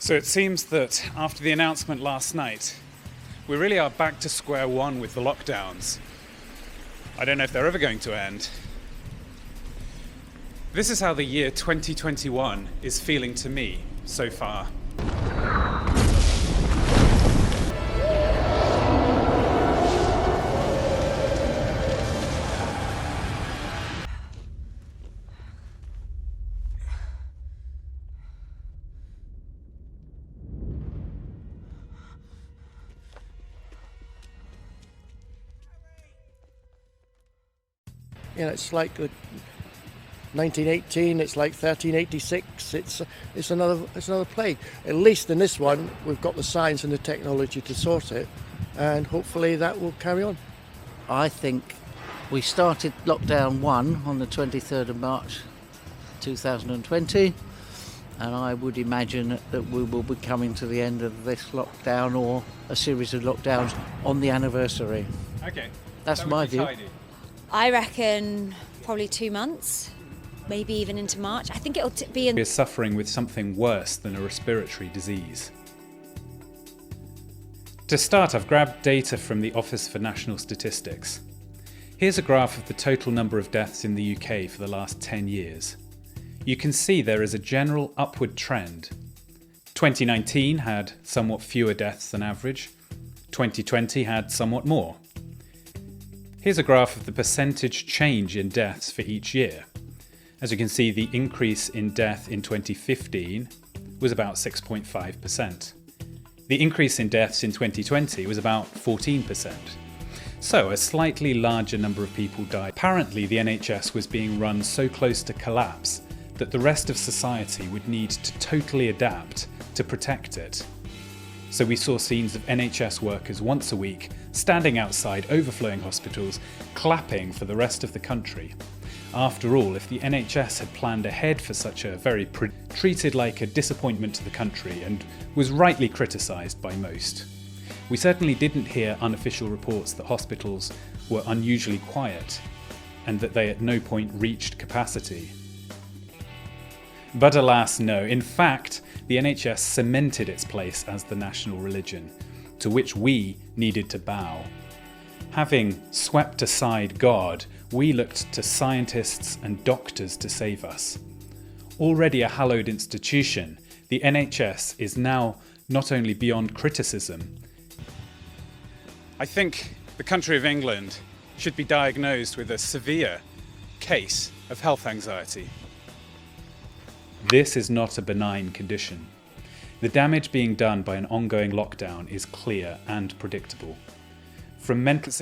So it seems that after the announcement last night, we really are back to square one with the lockdowns. I don't know if they're ever going to end. This is how the year 2021 is feeling to me so far. You know, it's like 1918. It's like 1386. It's another plague. At least in this one, we've got the science and the technology to sort it, and hopefully that will carry on. I think we started lockdown 1 on the 23rd of March 2020, and I would imagine that we will be coming to the end of this lockdown or a series of lockdowns on the anniversary. Okay. That's my view. Tidy. I reckon probably 2 months, maybe even into March. I think it'll be in... We're suffering with something worse than a respiratory disease. To start, I've grabbed data from the Office for National Statistics. Here's a graph of the total number of deaths in the UK for the last 10 years. You can see there is a general upward trend. 2019 had somewhat fewer deaths than average. 2020 had somewhat more. Here's a graph of the percentage change in deaths for each year. As you can see, the increase in death in 2015 was about 6.5%. The increase in deaths in 2020 was about 14%. So a slightly larger number of people died. Apparently the NHS was being run so close to collapse that the rest of society would need to totally adapt to protect it. So we saw scenes of NHS workers once a week standing outside overflowing hospitals, clapping for the rest of the country. After all, if the NHS had planned ahead for such a treated like a disappointment to the country and was rightly criticised by most. We certainly didn't hear unofficial reports that hospitals were unusually quiet and that they at no point reached capacity. But alas, no. In fact, the NHS cemented its place as the national religion, to which we needed to bow. Having swept aside God, we looked to scientists and doctors to save us. Already a hallowed institution, the NHS is now not only beyond criticism. I think the country of England should be diagnosed with a severe case of health anxiety. This is not a benign condition. The damage being done by an ongoing lockdown is clear and predictable. From mental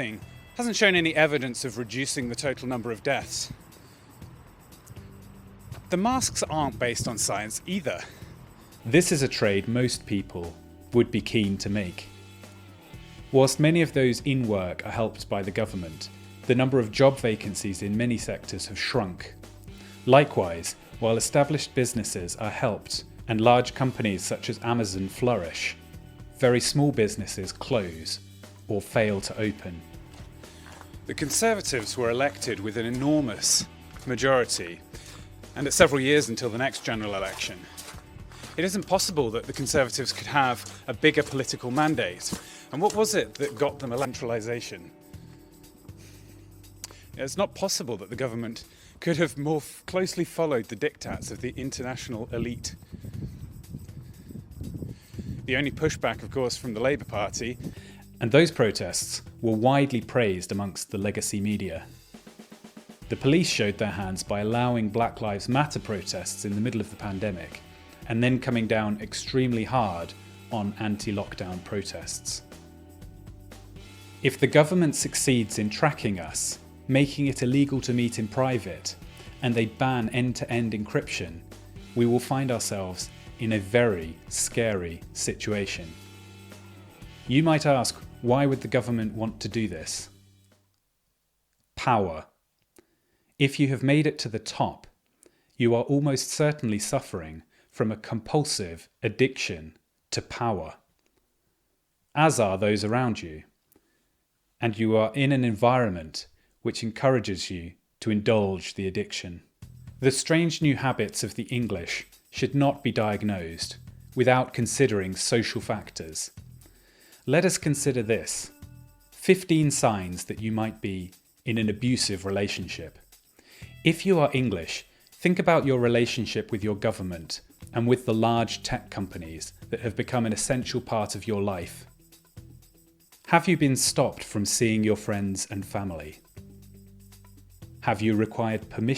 hasn't shown any evidence of reducing the total number of deaths. The masks aren't based on science either. This is a trade most people would be keen to make. Whilst many of those in work are helped by the government, the number of job vacancies in many sectors have shrunk. Likewise, while established businesses are helped and large companies such as Amazon flourish, very small businesses close or fail to open. The Conservatives were elected with an enormous majority, and it's several years until the next general election. It isn't possible that the Conservatives could have a bigger political mandate. And what was it that got them centralisation? It's not possible that the government could have more closely followed the diktats of the international elite. The only pushback, of course, from the Labour Party, and those protests were widely praised amongst the legacy media. The police showed their hands by allowing Black Lives Matter protests in the middle of the pandemic, and then coming down extremely hard on anti-lockdown protests. If the government succeeds in tracking us, making it illegal to meet in private, and they ban end-to-end encryption, we will find ourselves in a very scary situation. You might ask, why would the government want to do this? Power. If you have made it to the top, you are almost certainly suffering from a compulsive addiction to power, as are those around you, and you are in an environment which encourages you to indulge the addiction. The strange new habits of the English should not be diagnosed, without considering social factors. Let us consider this: 15 signs that you might be in an abusive relationship. If you are English, think about your relationship with your government and with the large tech companies that have become an essential part of your life. Have you been stopped from seeing your friends and family? Have you required permission